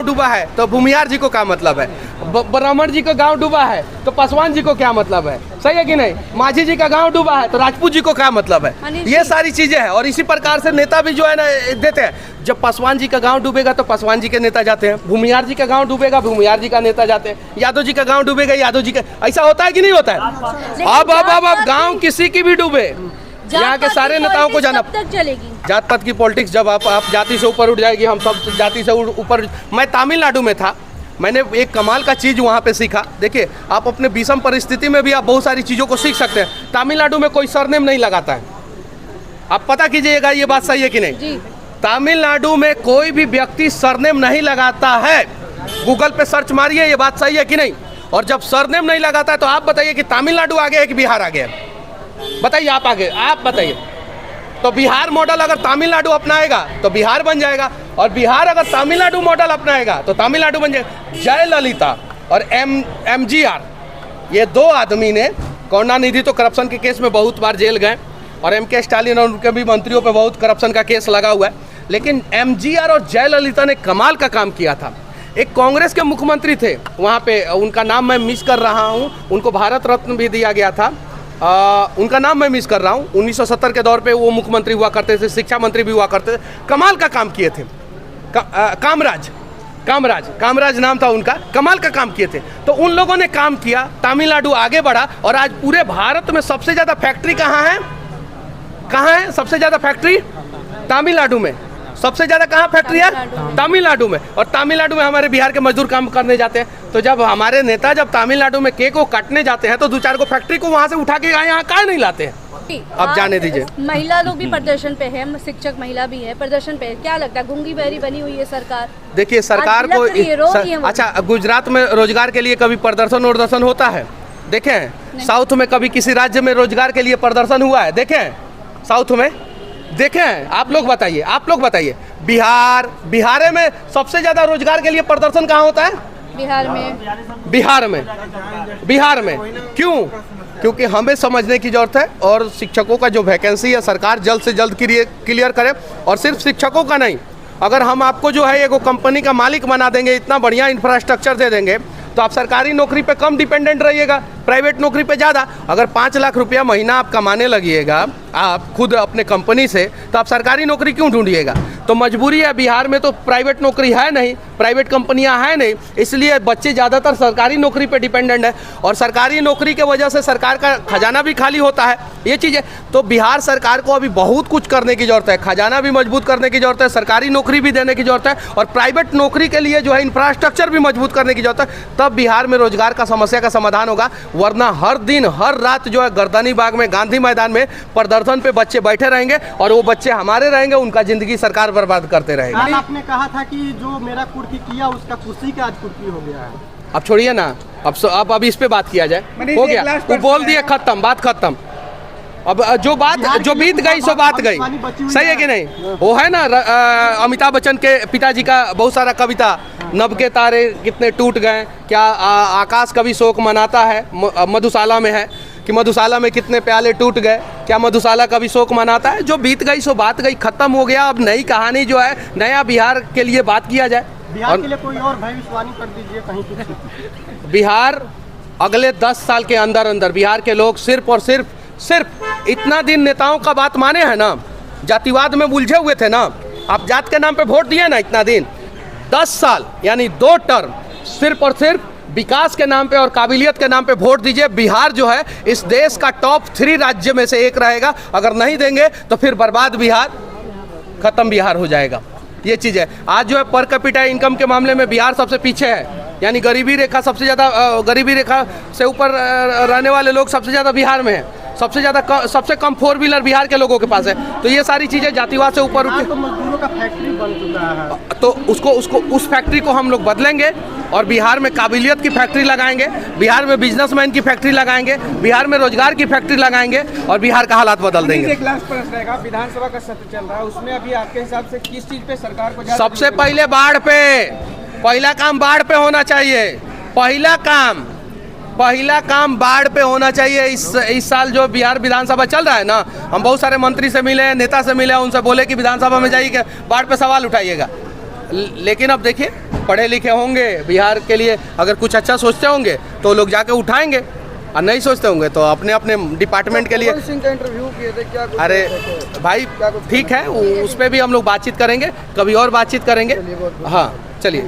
डूबा है तो भूमिहार जी को क्या मतलब है, ब्राह्मण जी का गांव डूबा है तो पासवान जी को क्या मतलब है, सही है कि नहीं। माझी जी का गांव डूबा है तो राजपूत जी को क्या मतलब है। ये सारी चीजें हैं और इसी प्रकार से नेता भी जो है ना देते हैं। जब पासवान जी का गांव डूबेगा तो पासवान जी के नेता जाते हैं, भूमिहार जी का गांव डूबेगा भूमिहार जी का नेता जाते हैं, यादव जी का गांव डूबेगा यादव जी का। ऐसा होता है कि नहीं होता है। अब गाँव किसी की भी डूबे, यहाँ के सारे नेताओं को जाना तक चलेगी। जात पात की पॉलिटिक्स जब आप जाति से ऊपर उठ जाएगी, हम सब जाति से ऊपर। मैं तमिलनाडु में था, मैंने एक कमाल का चीज़ वहाँ पे सीखा। देखिए आप अपने विषम परिस्थिति में भी आप बहुत सारी चीज़ों को सीख सकते हैं। तमिलनाडु में कोई सरनेम नहीं लगाता है, आप पता कीजिएगा ये बात सही है कि नहीं। तमिलनाडु में कोई भी व्यक्ति सरनेम नहीं लगाता है, गूगल पे सर्च मारिए, ये बात सही है कि नहीं। और जब सरनेम नहीं लगाता है तो आप बताइए कि तमिलनाडु आगे है कि बिहार आगे है, बताइए आप आगे, आप बताइए। तो बिहार मॉडल अगर तमिलनाडु अपनाएगा तो बिहार बन जाएगा, और बिहार अगर तमिलनाडु मॉडल अपनाएगा तो तमिलनाडु बन जाएगा। जयललिता और MGR, ये दो आदमी ने, करुणानिधि तो करप्शन के केस में बहुत बार जेल गए, और MK स्टालिन और उनके भी मंत्रियों पे बहुत करप्शन का केस लगा हुआ है, लेकिन MGR और जयललिता ने कमाल का काम किया था। एक कांग्रेस के मुख्यमंत्री थे वहाँ पे, उनका नाम मैं मिस कर रहा हूँ, उनको भारत रत्न भी दिया गया था, उनका नाम मैं मिस कर रहा हूँ। 1970 के दौर पे वो मुख्यमंत्री हुआ करते थे, शिक्षा मंत्री भी हुआ करते थे, कमाल का काम किए थे। कामराज नाम था उनका, कमाल का काम किए थे। तो उन लोगों ने काम किया, तमिलनाडु आगे बढ़ा, और आज पूरे भारत में सबसे ज़्यादा फैक्ट्री कहाँ है सबसे ज़्यादा फैक्ट्री तमिलनाडु में। सबसे ज़्यादा कहाँ फैक्ट्री है? तमिलनाडु में। और तमिलनाडु में हमारे बिहार के मजदूर काम करने जाते हैं। तो जब हमारे नेता जब तमिलनाडु में केक को काटने जाते हैं तो दो चार को फैक्ट्री को वहाँ से उठा के यहाँ काहे नहीं लाते हैं। अब जाने दीजिए। महिला लोग भी प्रदर्शन पे है, शिक्षक महिला भी है प्रदर्शन पे, क्या लगता है गुंगी बहरी बनी हुई है सरकार? देखिए सरकार को अच्छा, गुजरात में रोजगार के लिए कभी प्रदर्शन होता है देखें? साउथ में कभी किसी राज्य में रोजगार के लिए प्रदर्शन हुआ है देखें? साउथ में देखें? आप लोग बताइए। बिहार में सबसे ज्यादा रोजगार के लिए प्रदर्शन कहाँ होता है? बिहार में। क्यों? क्योंकि हमें समझने की जरूरत है, और शिक्षकों का जो वैकेंसी है सरकार जल्द से जल्द क्लियर करे। और सिर्फ शिक्षकों का नहीं, अगर हम आपको जो है एक कंपनी का मालिक बना देंगे, इतना बढ़िया इंफ्रास्ट्रक्चर दे देंगे, तो आप सरकारी नौकरी पे कम डिपेंडेंट रहिएगा, प्राइवेट नौकरी पे ज़्यादा। अगर 5 लाख रुपया महीना आप कमाने लगिएगा आप खुद अपने कंपनी से, तो आप सरकारी नौकरी क्यों ढूंढिएगा? तो मजबूरी है, बिहार में तो प्राइवेट नौकरी है नहीं, प्राइवेट कंपनियां हैं नहीं, इसलिए बच्चे ज़्यादातर सरकारी नौकरी पे डिपेंडेंट है, और सरकारी नौकरी के वजह से सरकार का खजाना भी खाली होता है। ये चीज़ें तो बिहार सरकार को अभी बहुत कुछ करने की ज़रूरत है, खजाना भी मजबूत करने की ज़रूरत है, सरकारी नौकरी भी देने की ज़रूरत है, और प्राइवेट नौकरी के लिए जो है इंफ्रास्ट्रक्चर भी मजबूत करने की ज़रूरत है। तब बिहार में रोजगार का समस्या का समाधान होगा। वरना हर दिन हर रात जो है गर्दनी बाग में, गांधी मैदान में प्रदर्शन पे बच्चे बैठे रहेंगे, और वो बच्चे हमारे रहेंगे, उनका जिंदगी सरकार बर्बाद करते रहेंगे। आपने कहा था कि जो मेरा कुर्की किया उसका कुर्सी का आज कुर्की हो गया है। अब छोड़िए ना, अब इस पे बात किया जाए, हो गया, वो बोल दिए, खत्म, बात खत्म। अब जो बीत गई सो बात गई, सही है कि नहीं? वो है ना अमिताभ बच्चन के पिताजी का बहुत सारा कविता, नभ के तारे कितने टूट गए, क्या आकाश कभी शोक मनाता है, मधुशाला में है कि मधुशाला में कितने प्याले टूट गए, क्या मधुशाला कभी शोक मनाता है? जो बीत गई सो बात गई, खत्म हो गया। अब नई कहानी जो है, नया बिहार के लिए बात किया जाए। बिहार के लिए कोई और भविष्यवाणी कर दीजिए कहीं कुछ। बिहार अगले 10 साल के अंदर बिहार के लोग सिर्फ इतना दिन नेताओं का बात माने हैं ना, जातिवाद में उलझे हुए थे ना, आप जात के नाम पे वोट दिए ना, इतना दिन 10 साल यानी 2 टर्म सिर्फ और सिर्फ विकास के नाम पे और काबिलियत के नाम पे वोट दीजिए। बिहार जो है इस देश का टॉप 3 राज्य में से एक रहेगा। अगर नहीं देंगे तो फिर बर्बाद बिहार, खत्म बिहार हो जाएगा। ये चीज़ है। आज जो है पर कैपिटा इनकम के मामले में बिहार सबसे पीछे है, यानी गरीबी रेखा सबसे ज़्यादा, गरीबी रेखा से ऊपर रहने वाले लोग सबसे ज़्यादा बिहार में है। सबसे कम 4 व्हीलर बिहार के लोगों के पास है। तो ये सारी चीज़ें जातिवाद से ऊपर उठ, तो मजदूरों का फैक्ट्री बन चुका है, तो उस फैक्ट्री को हम लोग बदलेंगे, और बिहार में काबिलियत की फैक्ट्री लगाएंगे, बिहार में बिजनेसमैन की फैक्ट्री लगाएंगे, बिहार में रोजगार की फैक्ट्री लगाएंगे, और बिहार का हालात बदल देंगे। एक लास्ट प्रश्न रहेगा, विधानसभा का सत्र चल रहा है, उसमें अभी आपके हिसाब से किस चीज़ पे सरकार को सबसे पहले बाढ़ पे, पहला काम बाढ़ पे होना चाहिए। पहला काम बाढ़ पे होना चाहिए। इस साल जो बिहार विधानसभा चल रहा है ना, हम बहुत सारे मंत्री से मिले, नेता से मिले, उनसे बोले कि विधानसभा में जाइए बाढ़ पे सवाल उठाइएगा। लेकिन अब देखिए पढ़े लिखे होंगे, बिहार के लिए अगर कुछ अच्छा सोचते होंगे तो लोग जाके उठाएंगे, और नहीं सोचते होंगे तो अपने अपने डिपार्टमेंट के लिए। सिंह का इंटरव्यू किए थे, क्या कुछ अरे भाई ठीक है, उस पर भी हम लोग बातचीत करेंगे, कभी और बातचीत करेंगे। हाँ चलिए।